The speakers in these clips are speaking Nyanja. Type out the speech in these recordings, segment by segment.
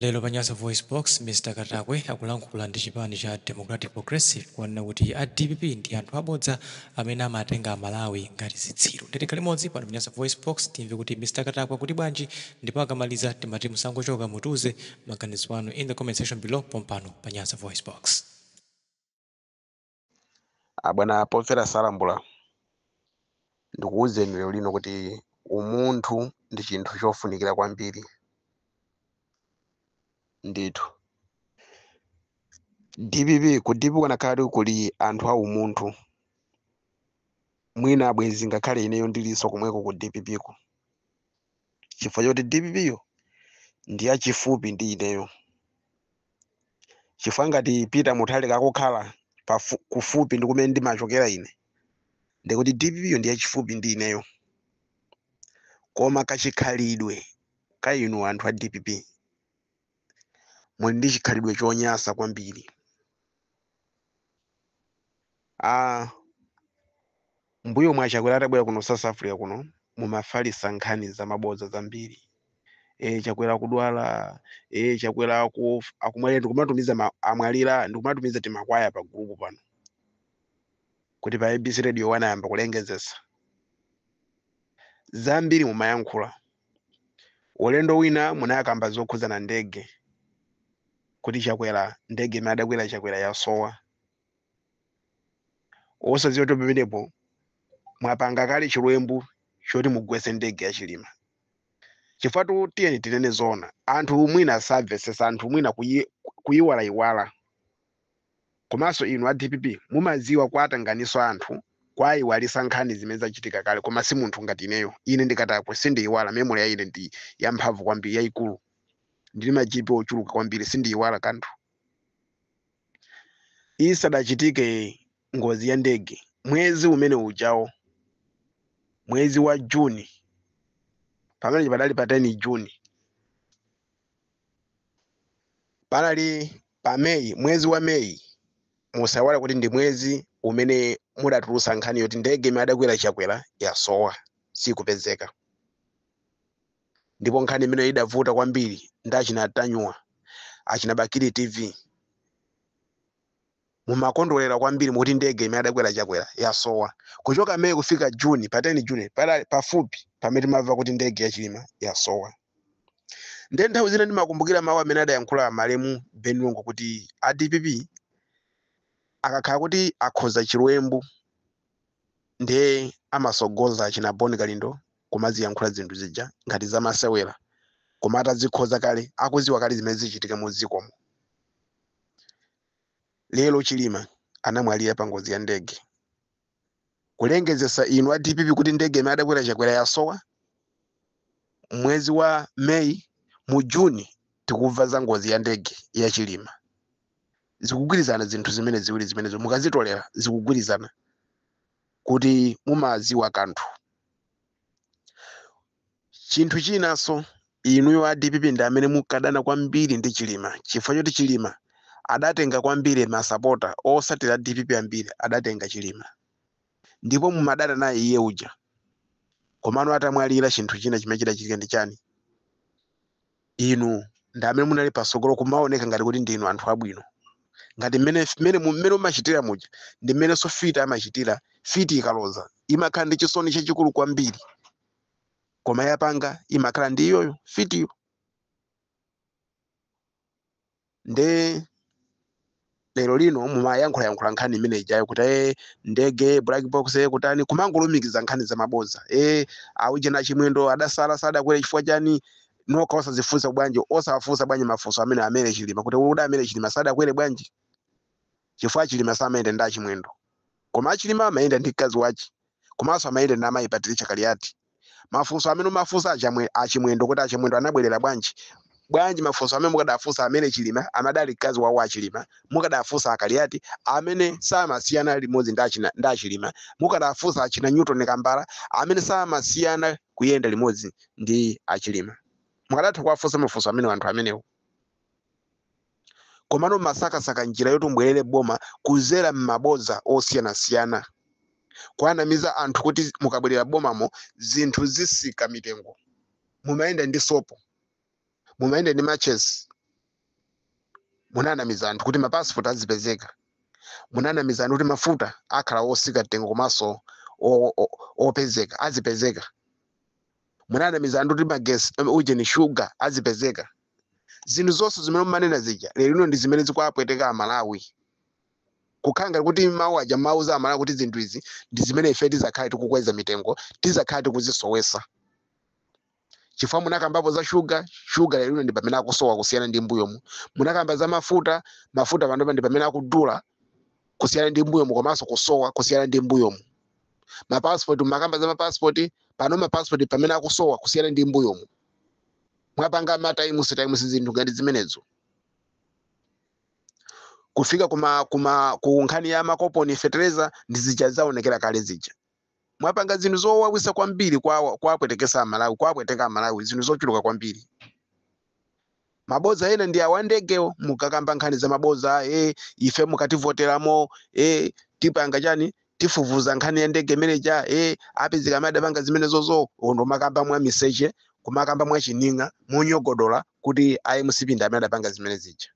Lelo Panyasa Voice Box, Mr. Katakwe akulankhula ndi chipani cha Democratic Progressive kuonena kuti a DPP ndi anthu abodza amene amatenga Malawi ngati zitsiru. Ndithu limodzi pano Panyasa Voice Box timve kuti Mr. Katakwe kuti bwanji ndipo akamaliza timati musangochoka mutuze maganizo anu in the comment section below pompano Panyasa Voice Box. Bwana pomvera salambula ndikuwuzeni lero lino kuti umunthu ndi chinthu chofunikira kwambiri ndithu. DPP kudipu kanakhala kuli anthu a umunthu mwina abwezi ngakhale ineyo ndilinso komweko ku DPP ko chifukwa choti DPP yo ndi yachifupi ndi ineyo, chifukwa ngati Peter Mutharika akukhala kufupi ndi kumene ndimachokera ine ndikuti DPP yo ndi yachifupi ndi ineyo. Koma kachikhalidwe ka inu anthu a DPP muli ndi chikhalidwe chonyasa kwambiri. Mbuyo mwa Chakwera atabwera kuno South Africa kuno mumafalisa nkhani za mabodza zambiri. Chakwera kudwala, Chakwera akumwalira, ndikumatumiza amwalira, ndikumatumiza timakwaya pa group pano kuti pa ABC Radio wanayamba kulengezesa zambiri mumayankhula. Ulendo wina munayakamba zokhuza na ndege kuti Chakwera ndege imene adakwera Chakwera yasowa. Osadziwa kuti pamenepo mwapanga kale chiwembu choti mugwetse ndege ya Chilima. Chifukwa tiyeni tinene zona, anthu mwina asabvesesa, anthu mwina kuyiwala. Komanso inu a DPP mumaziwa kwatanganiso anthu kwayiwalisa nkhani zimene zachitika kale, koma si munthu ngati ineyo. Ine ndikatakwe sindiyiwala, memory ya ine ndi yamphamvu kwambiri, yayikulu. Ndili majipi ochuluka kwambiri, sindiyiwala kanthu. Isadachitike ngozi ya ndege mwezi umene ujawo, mwezi wa Juni, pamene padali pa 10 Juni, panali pa Meyi, mwezi wa Meyi, musawala kuti ndi mwezi umene mudatulusa nkhani yoti ndege imene adakwera Chakwera yasowa sikupezeka. Ndipo nkhani imene idavuta kwambiri ndachina Tanyuwa, achina Bakiri TV mumakondolera kwambiri mukuti ndege imene adakwera Chakwera yasowa. Kuchoka Meyi kufika Juni, pa 10 Juni pafupi pamene timamva kuti ndege ya Chilima yasowa. Ndiye nthawi zina ndimakumbukira mawu amene adayankhula malemu Benungo kuti a DPP akakhala kuti akhoza chiwembu ndiye amasogoza achina Boni Kalindo kumaziyankhula zinthu zija ngati zamasewera, koma atazikhoza kale akuziwa kale zimene zichitika mu dzikomo. Lero Chilima anamwalira pa ngozi ya ndege. Kulengezesa inu a DPP kuti ndege imene adakwera Chakwera yasowa, mwezi wa Meyi, mu Juni tikubva za ngozi ya ndege ya Chilima. Zikugwirizana zinthu zimene ziwiri zimenezo, mukazitolera zikugwirizana kuti mumaziwa kanthu. Chinthu chinanso inuyo a DPP ndi amene mukadana kwambiri ndi Chilima, chifukwa choti Chilima adatenga kwambiri masapota osatira DPP ambiri adatenga Chilima, ndipo mumadana naye iye uja. Komano atamwalira chinthu china chimene chidachitika ndi chani? Inu ndi amene munali pasogolo kumaoneka ngati kuti ndinu anthu abwino, ngati mmene mumachitira muja ndi mmene Fiti amachitira. Fiti ikaloza imakhala ndi chisoni chachikulu kwambiri, koma yapanga imakhala ndi iyoyo Fitiyo. Nde lero lino mumayankhula nkhani imene ijayo kuti ndege black box kutani kumangolumikiza nkhani za mabodza. Auje na Chimwendo adasala sadakwera chifukwa chani? Noka osazifunsa bwanji, osawafunsa bwanji mafunso amene Chilima kuti uda amene Chilima sadakwere bwanji, chifukwa Chilima samayenda ndi Chimwendo. Koma Chilima amayenda ndi mkazi wace, komanso amayenda ndi amayi Patricia Kaliati. Mafunso amene umafunsa Achimwendo kuti Achimwendo anabwerera bwanji mafunso amene mukadafunsa amene Chilima amadali mkazi wawo a Chilima, mukadafunsa Akaliati amene samasiyana limodzi ndi Achilima, mukadafunsa achina Newton Kambala amene samasiyana kuyenda limodzi ndi Achilima. Mukadatha kuwafunsa mafunso amene anthu amenewo. Komano masakasaka njira yoti mbwerere boma kuzera m'mabodza osiyanasiyana, kwanamiza anthu kuti mukabwerera bomamo zinthu zisika mitengo. Mumayenda ndi sopo, mumayenda ndi matches, munanamiza anthu kuti mapassport azipezeka, munanamiza anthu kuti mafuta akhala osika tengo komanso opezeka azipezeka, munanamiza anthu kuti magesi ujeni sugar azipezeka. Zinthu zonse zimene mumanena zija lero lino ndi zimene zikwapweteka Malawi. Kukhanga kuti mawu aja mawu za Malawi kuti zinthu izi ndi zimene ife tizakhale tikukweza mitengo, tizakhale tikuzisowesa. Chifukwa munakambapo za sugar lero lino ndi pamene akusowa kusiyana ndi mbuyomu. Munakamba za mafuta panopa ndi pamene akudula kusiyana ndi mbuyomu komanso kusowa kusiyana ndi mbuyomu. Mapassport mumakamba za mapassport pano mapassport pamene akusowa kusiyana ndi mbuyomu. Mwapanga mataimusi zinthu ngati zimenezo. Kufika ku nkhani ya makoponi fertilizer ndi zija zaonekera kale zija. Mwapanga zinthu zowawisa kwambiri kwapwetekesa Malawi, kwapweteka Malawi zinthu zochuluka kwambiri. Maboza ena ndi awandegewo mukakamba nkhani za maboza ife mukativoteramo tipanga chani tifufuza nkhani ya ndege manager apezeka madapanga zimenezozo ndo makamba mwa miseche kumakamba mwa chininga munyogodola kuti IMCP ndi amene adapanga zimene zija.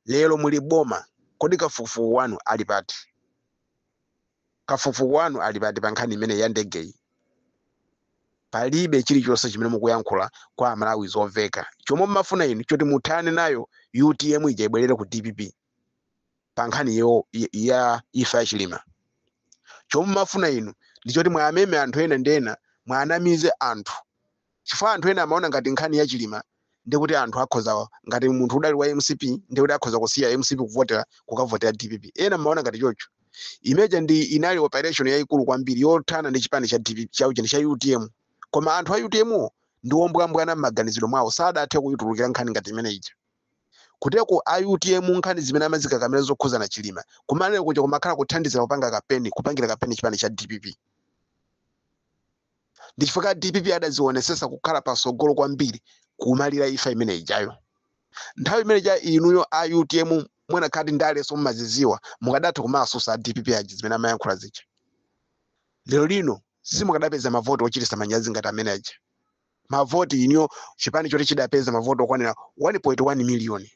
Lero muli boma kodi kafukufuku wanu ali pati? Kafukufuku wanu ali pati pa nkhani imene ya ndegeyi? Palibe chilichonse chimene mukuyankhula kwa Malawi zoveka. Chomwe mumafuna inu choti muthane nayo UTM ija ibwerere ku DPP pa nkhani ya ifa ya Chilima. Chomwe mumafuna inu ndi choti mwameme anthu ena ndena mwanamize anthu. Chifukwa anthu ena amaona ngati nkhani ya Chilima ndi kuti anthu akhoza ngati munthu udali wa MCP ndi kuti akhoza kusiya MCP kukavotera DPP. Ena maona ngati chocho. Imeja ndi inali operation yayikulu kwambiri yothana ndi chipani cha DPP cha UTM. Koma anthu a UTM ndi ombwambwana m'maganiziro mwawo sadathe kuyitulukira nkhani ngati imene ija. Kuteko a UTM nkhani zimene amazikakamira zokhuza na Chilima kumanene kuja kumakhala kuthandiza kupangira kapeni chipani cha DPP. Ndi chifukwa DPP adazionesesa kukhala pasogolo kwambiri kumalira ifa imene ijayo. Nthawi imene ja inuyo a UTM mwena khadi ndaleso mumaziziwa mukadatha kumasusa DPP aji zimene amayankhula zija. Lero lino simukadapeza mavoti ochitisa manyazi ngati amene aja. Mavoti inyo chipani choti chidapeza mavoti okwanira 1.1 million.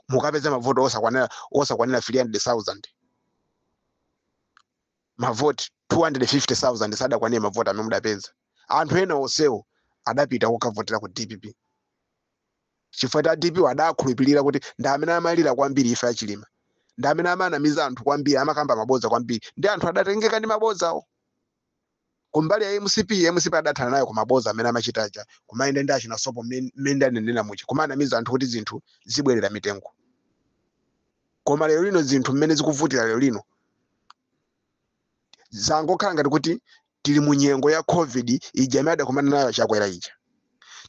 Mukapeza mavoti osakwanira 300,000. Mavoti 250,000 sadakwanira mavoti amene mudapeza. Anthu ena onsewo adapita kukavotera ku DPP. Chifukwa cha DPP adakhulupirira kuti ndi amene amalira kwambiri ifa ya Chilima. Ndi amene amanamiza anthu kwambiri amakamba maboza kwambiri. Ndi anthu adatengeka ndi mabozawo. Kumbali ya MCP adathana nayo ku maboza amene amachitaja kumayenda ndi achina sopo mmene anenera muchi kumanamiza anthu kuti zinthu zibwerera mitengo. Koma lero lino zinthu mmene zikuvutira lero lino zangokhala ngati kuti tili mu nyengo ya COVID ija imene adakumana nayo chakwera ija.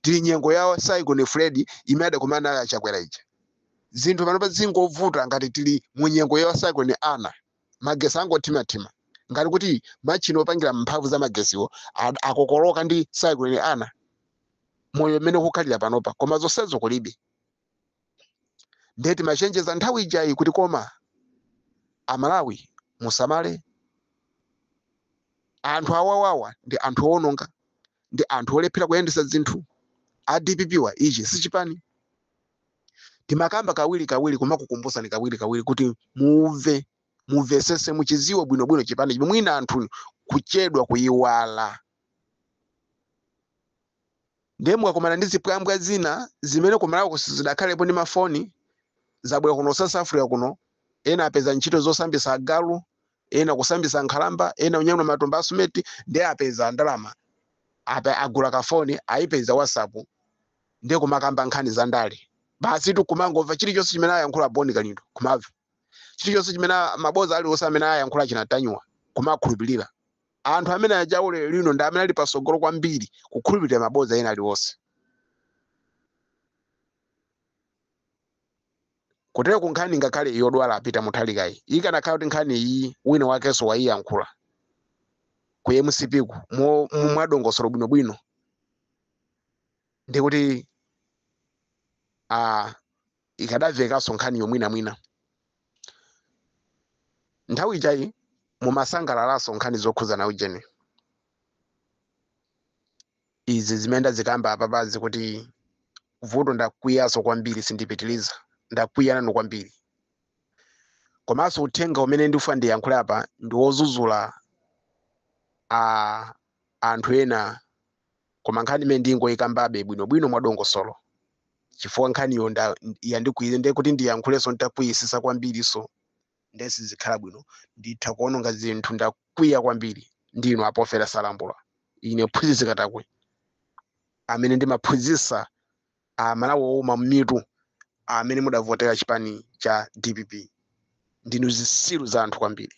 Tili nyengo ya Cyclone Freddy imene adakumana nayo chakwera ija. Zinthu panopa zingovuta ngati tili mu nyengo ya Cyclone Ana. Magesi angotimatima. Ngati kuti machino opangira mphamvu za magesiwo akokoloka ndi Cyclone Ana. Moyo mmene kukhalira panopa koma zonsezo kulibe. Ndeti machenjeza nthawi ijayi kuti koma Amalawi musamale. Anthu awawawa ndi anthu owononga ndi anthu olephera kuyendesa zinthu. A DPP wa ichi sichipani. Timakamba kawiri kumakukumbusani kawiri kuti muvesese muchiziwo bwinobwino chipani mwina anthu kuchedwa kuyiwala. Ndemwe akomana ndi zipwambwa zina zimene kumalawo zidakhalepo ndi mafoni zabwera kuno South Africa kuno. Ena apeza ntchito zosambisa agalu, ena kusambisa nkhalamba, ena unyamula matumba asumeti ndi apeza ndalama. Agula kafoni ayipeza WhatsApp ndiye kumakamba nkhani za ndale. Basi tu kumangomva chilichonse chimene ayankhula Boni Kalindo kumava. Chilichonse chimene maboza aliwonse amene ayankhula chinatanywa kumakhulupirira. Anthu amene ajawo lero lino ndi amene ali pasogolo kwambiri kukhulupirira maboza ena aliwonse. Kutero ku nkhani ngakhale yodwala apita muthalikayi. Ikanakhala kuti nkhani iyi wina wakenso wayiyankhula ku MCP mwadongosolo bwinobwino. Ndi kuti ikadavekaso nkhani yomwina. Nthawi ijayi mumasangalalaso nkhani zokhuza na ujeni. Izi zimene ndazikamba apapazi kuti vuto ndakwiyaso kwambiri sindipitiliza. ndakwiya nanu kwambiri. Komanso uthenga umene ndifuna ndiyankhule apa ndi wozuzula anthu ena, koma nkhani imene ndingoyikambabe bwinobwino mwadongosolo, chifukwa nkhaniyo yandikwiyire nde kuti ndiyankhulenso ntakwiyisisa kwambiriso ndesi zikhala bwino, nditha kuononga zinthu ndakwiya kwambiri ndinu apofera salambula. Ine phunzitsi Katakwe amene ndimaphunzitsa Malawi owuma mmitu amene mudavotera chipani cha DPP. Ndinu zisilu za anthu kwambiri.